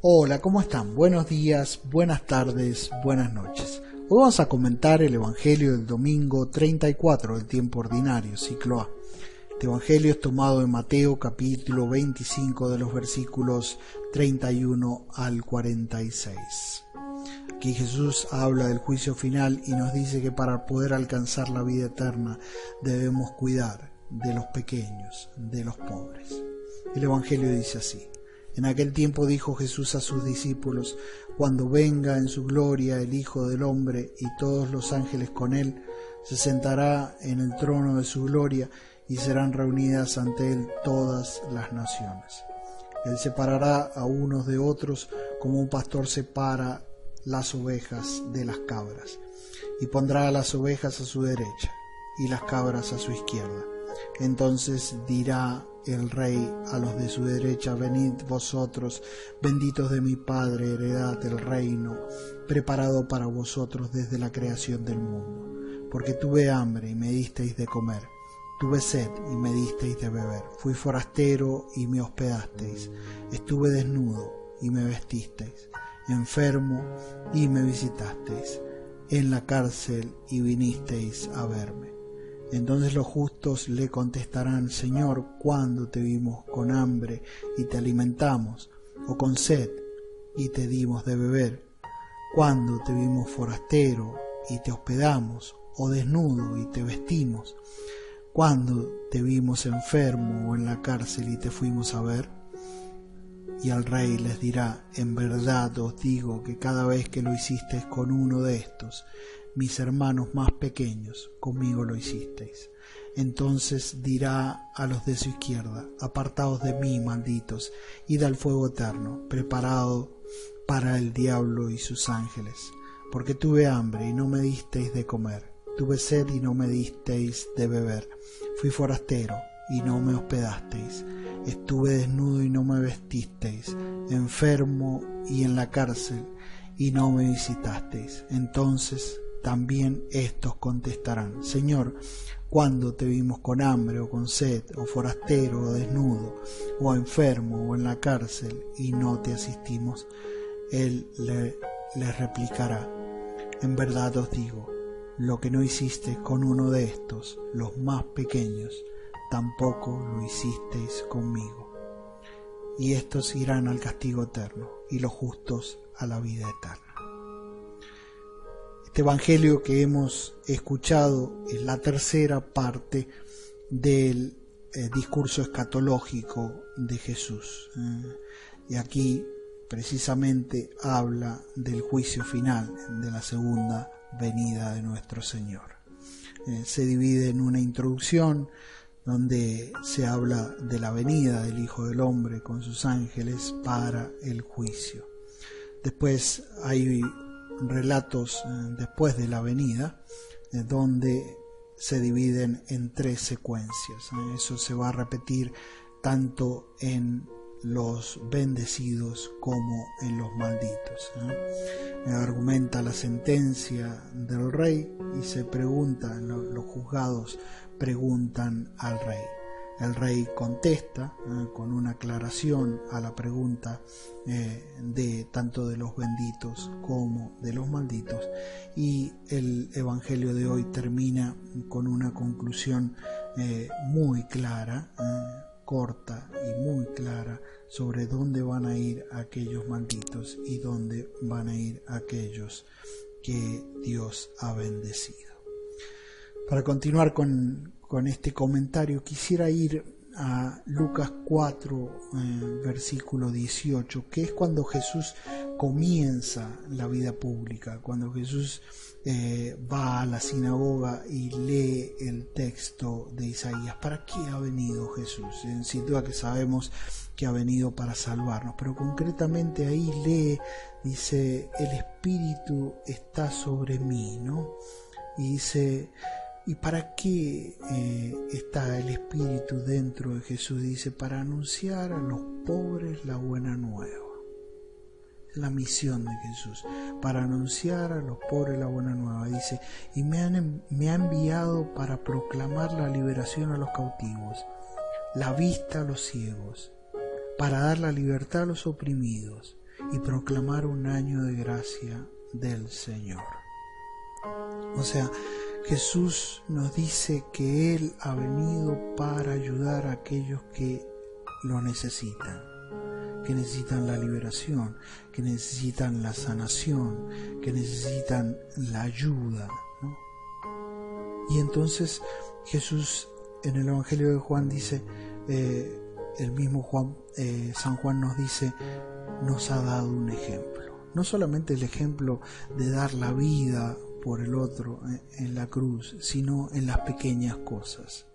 Hola, ¿cómo están? Buenos días, buenas tardes, buenas noches. Hoy vamos a comentar el Evangelio del domingo 34 del tiempo ordinario, ciclo A. Este Evangelio es tomado de Mateo capítulo 25 de los versículos 31 al 46. Aquí Jesús habla del juicio final y nos dice que para poder alcanzar la vida eterna debemos cuidar de los pequeños, de los pobres. El Evangelio dice así: En aquel tiempo dijo Jesús a sus discípulos: Cuando venga en su gloria el Hijo del Hombre y todos los ángeles con él, se sentará en el trono de su gloria y serán reunidas ante él todas las naciones. Él separará a unos de otros como un pastor separa las ovejas de las cabras, y pondrá a las ovejas a su derecha y las cabras a su izquierda. Entonces dirá el Rey a los de su derecha: Venid vosotros, benditos de mi Padre, heredad el reino preparado para vosotros desde la creación del mundo. Porque tuve hambre y me disteis de comer, tuve sed y me disteis de beber, fui forastero y me hospedasteis, estuve desnudo y me vestisteis, enfermo y me visitasteis, en la cárcel y vinisteis a verme. Entonces los justos le contestarán: Señor, ¿cuándo te vimos con hambre y te alimentamos, o con sed y te dimos de beber? ¿Cuándo te vimos forastero y te hospedamos, o desnudo y te vestimos? ¿Cuándo te vimos enfermo o en la cárcel y te fuimos a ver? Y al Rey les dirá: En verdad os digo que cada vez que lo hicisteis con uno de estos, mis hermanos más pequeños, conmigo lo hicisteis. Entonces dirá a los de su izquierda: Apartaos de mí, malditos, id al fuego eterno, preparado para el diablo y sus ángeles. Porque tuve hambre y no me disteis de comer, tuve sed y no me disteis de beber, fui forastero y no me hospedasteis, estuve desnudo y no me vestisteis, enfermo y en la cárcel y no me visitasteis. Entonces también estos contestarán: Señor, ¿cuándo te vimos con hambre o con sed, o forastero o desnudo, o enfermo o en la cárcel y no te asistimos? Él les replicará: En verdad os digo, lo que no hicisteis con uno de estos, los más pequeños, tampoco lo hicisteis conmigo. Y estos irán al castigo eterno, y los justos a la vida eterna. Este Evangelio que hemos escuchado es la tercera parte del discurso escatológico de Jesús. Y aquí precisamente habla del juicio final, de la segunda venida de nuestro Señor. Se divide en una introducción donde se habla de la venida del Hijo del Hombre con sus ángeles para el juicio. Después hay relatos después de la venida, donde se dividen en tres secuencias. Eso se va a repetir tanto en los bendecidos como en los malditos. Argumenta la sentencia del Rey y se pregunta, los juzgados preguntan al Rey. El Rey contesta con una aclaración a la pregunta de tanto de los benditos como de los malditos, y el Evangelio de hoy termina con una conclusión muy clara, corta y muy clara, sobre dónde van a ir aquellos malditos y dónde van a ir aquellos que Dios ha bendecido. Para continuar con este comentario, quisiera ir a Lucas 4, versículo 18, que es cuando Jesús comienza la vida pública, cuando Jesús va a la sinagoga y lee el texto de Isaías. ¿Para qué ha venido Jesús? Sin duda que sabemos que ha venido para salvarnos, pero concretamente ahí dice: el Espíritu está sobre mí, ¿no? Y dice: ¿y para qué está el Espíritu dentro de Jesús? Dice: para anunciar a los pobres la buena nueva. La misión de Jesús, para anunciar a los pobres la buena nueva. Dice: y me ha enviado para proclamar la liberación a los cautivos, la vista a los ciegos, para dar la libertad a los oprimidos y proclamar un año de gracia del Señor. O sea, Jesús nos dice que Él ha venido para ayudar a aquellos que lo necesitan, que necesitan la liberación, que necesitan la sanación, que necesitan la ayuda, ¿no? Y entonces Jesús en el Evangelio de Juan dice, el mismo San Juan nos dice, nos ha dado un ejemplo. No solamente el ejemplo de dar la vida por el otro en la cruz, sino en las pequeñas cosas.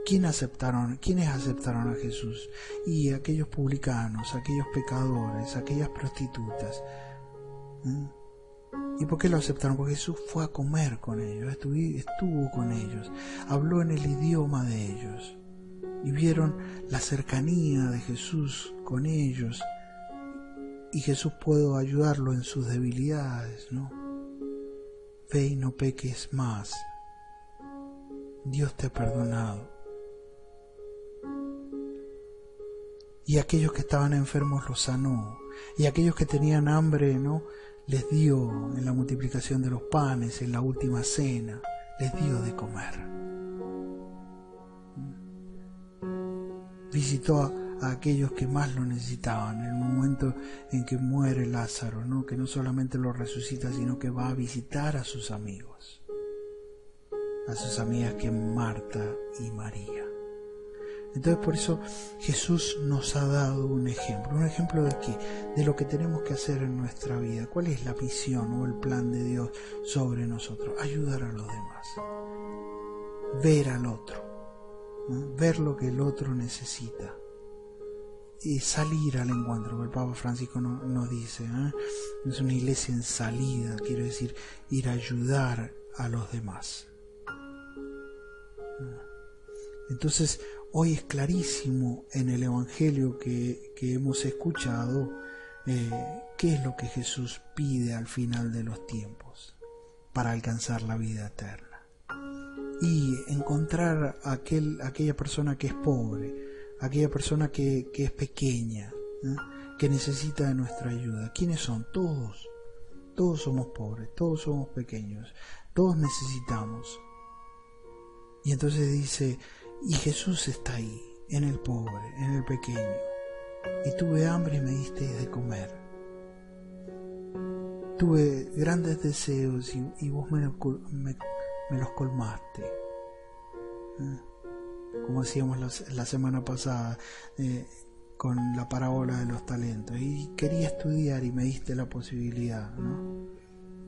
¿Quiénes aceptaron a Jesús? Y aquellos publicanos, aquellos pecadores, aquellas prostitutas. ¿Y por qué lo aceptaron? Porque Jesús fue a comer con ellos, estuvo con ellos, habló en el idioma de ellos y vieron la cercanía de Jesús con ellos, y Jesús pudo ayudarlo en sus debilidades, ¿no? Ve y no peques más. Dios te ha perdonado. Y aquellos que estaban enfermos los sanó, y aquellos que tenían hambre, ¿no?, les dio en la multiplicación de los panes, en la última cena, les dio de comer. Visitó a aquellos que más lo necesitaban, en el momento en que muere Lázaro, ¿no?, que no solamente lo resucita, sino que va a visitar a sus amigos, a sus amigas, que Marta y María. Entonces, por eso Jesús nos ha dado un ejemplo de qué, de lo que tenemos que hacer en nuestra vida. ¿Cuál es la misión o el plan de Dios sobre nosotros? Ayudar a los demás, ver al otro, ¿no?, ver lo que el otro necesita y salir al encuentro. El Papa Francisco nos dice, es una iglesia en salida, quiere decir ir a ayudar a los demás. Entonces, hoy es clarísimo en el Evangelio que hemos escuchado qué es lo que Jesús pide al final de los tiempos para alcanzar la vida eterna y encontrar aquella persona que es pobre, aquella persona que es pequeña, que necesita de nuestra ayuda. ¿Quiénes son? Todos somos pobres, todos somos pequeños, todos necesitamos. Y entonces dice, y Jesús está ahí, en el pobre, en el pequeño. Y tuve hambre y me disteis de comer. Tuve grandes deseos y vos me los colmaste. Como decíamos la semana pasada con la parábola de los talentos. Y quería estudiar y me diste la posibilidad, ¿no?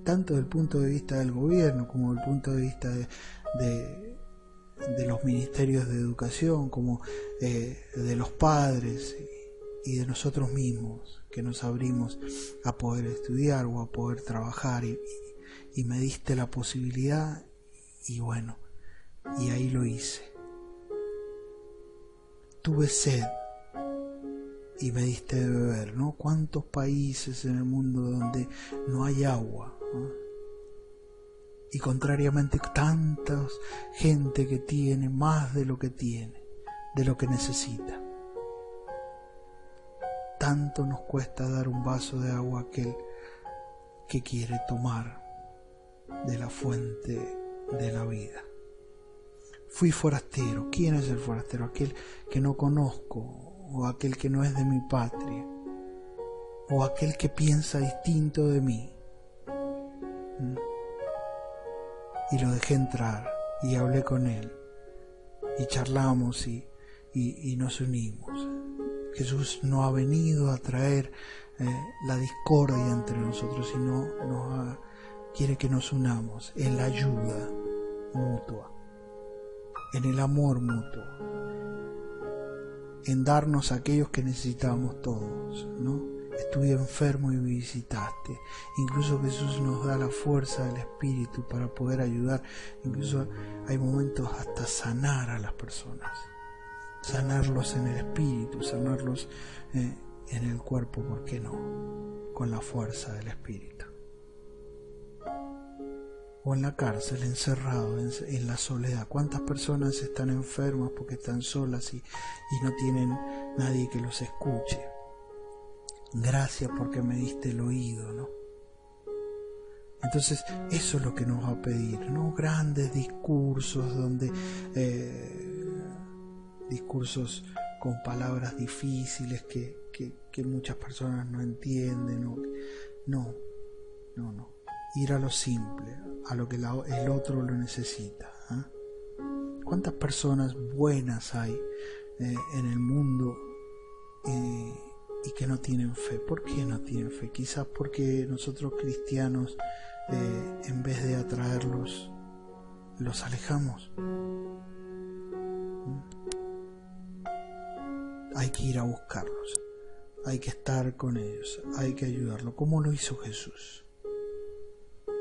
Tanto desde el punto de vista del gobierno como desde el punto de vista de los ministerios de educación, como de los padres y de nosotros mismos, que nos abrimos a poder estudiar o a poder trabajar, y me diste la posibilidad, y bueno, y ahí lo hice. Tuve sed y me diste de beber, ¿no? ¿Cuántos países en el mundo donde no hay agua, ¿no? Y contrariamente, tanta gente que tiene más de lo que tiene, de lo que necesita. Tanto nos cuesta dar un vaso de agua a aquel que quiere tomar de la fuente de la vida. Fui forastero. ¿Quién es el forastero? Aquel que no conozco, o aquel que no es de mi patria, o aquel que piensa distinto de mí. Y lo dejé entrar y hablé con él y charlamos y nos unimos. Jesús no ha venido a traer la discordia entre nosotros, sino quiere que nos unamos en la ayuda mutua, en el amor mutuo, en darnos a aquellos que necesitamos todos, ¿no? Estuve enfermo y me visitaste. Incluso Jesús nos da la fuerza del Espíritu para poder ayudar. Incluso hay momentos hasta sanar a las personas, sanarlos en el Espíritu, sanarlos en el cuerpo, ¿por qué no? Con la fuerza del Espíritu. O en la cárcel, encerrado en la soledad. ¿Cuántas personas están enfermas porque están solas y no tienen nadie que los escuche? Gracias porque me diste el oído, ¿no? Entonces eso es lo que nos va a pedir, no grandes discursos donde discursos con palabras difíciles que muchas personas no entienden. No. Ir a lo simple, a lo que el otro lo necesita. ¿Cuántas personas buenas hay en el mundo y que no tienen fe? ¿Por qué no tienen fe? Quizás porque nosotros cristianos, en vez de atraerlos, los alejamos. Hay que ir a buscarlos, hay que estar con ellos, hay que ayudarlos, como lo hizo Jesús.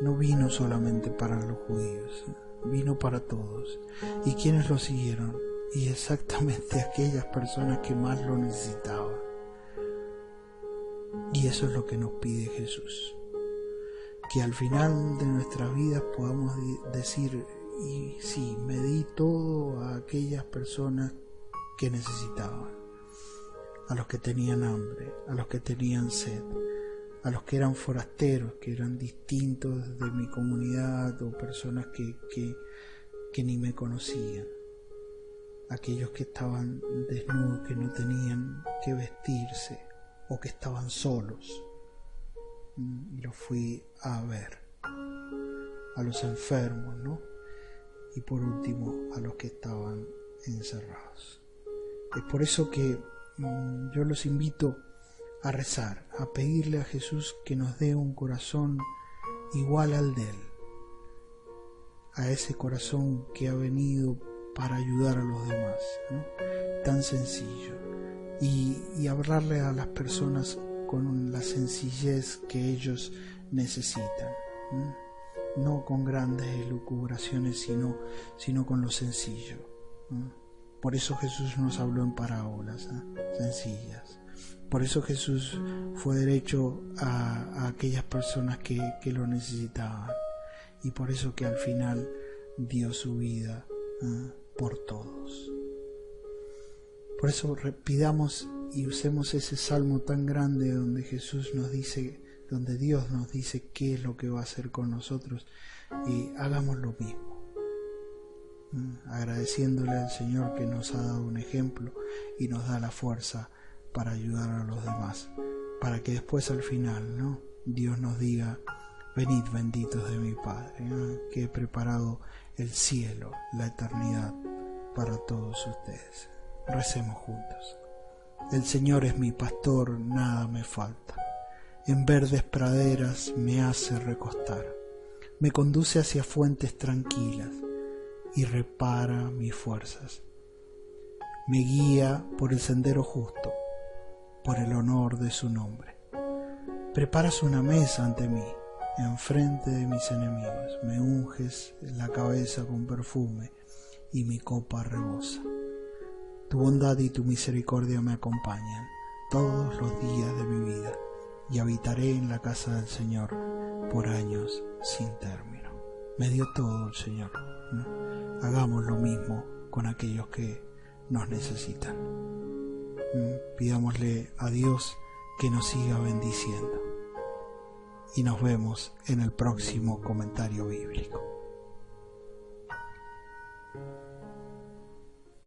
No vino solamente para los judíos, vino para todos. ¿Y quiénes lo siguieron? Y exactamente aquellas personas que más lo necesitaban. Y eso es lo que nos pide Jesús, que al final de nuestras vidas podamos decir: y sí, me di todo a aquellas personas que necesitaban, a los que tenían hambre, a los que tenían sed, a los que eran forasteros, que eran distintos de mi comunidad, o personas que ni me conocían, aquellos que estaban desnudos, que no tenían que vestirse, o que estaban solos, y los fui a ver, a los enfermos, ¿no? Y por último a los que estaban encerrados. Es por eso que yo los invito a rezar, a pedirle a Jesús que nos dé un corazón igual al de Él, a ese corazón que ha venido para ayudar a los demás, ¿no? Tan sencillo, y hablarle a las personas con la sencillez que ellos necesitan, no con grandes elucubraciones, sino con lo sencillo. Por eso Jesús nos habló en parábolas sencillas. Por eso Jesús fue derecho a aquellas personas que lo necesitaban, y por eso que al final dio su vida por todos. Por eso pidamos y usemos ese salmo tan grande donde Jesús nos dice, donde Dios nos dice qué es lo que va a hacer con nosotros, y hagamos lo mismo, agradeciéndole al Señor que nos ha dado un ejemplo y nos da la fuerza para ayudar a los demás, para que después al final, ¿no?, Dios nos diga: venid benditos de mi Padre, que he preparado el cielo, la eternidad para todos ustedes. Recemos juntos. El Señor es mi pastor, nada me falta. En verdes praderas me hace recostar. Me conduce hacia fuentes tranquilas y repara mis fuerzas. Me guía por el sendero justo, por el honor de su nombre. Preparas una mesa ante mí, enfrente de mis enemigos. Me unges la cabeza con perfume y mi copa rebosa. Tu bondad y tu misericordia me acompañan todos los días de mi vida, y habitaré en la casa del Señor por años sin término. Me dio todo el Señor. Hagamos lo mismo con aquellos que nos necesitan. Pidámosle a Dios que nos siga bendiciendo. Y nos vemos en el próximo comentario bíblico.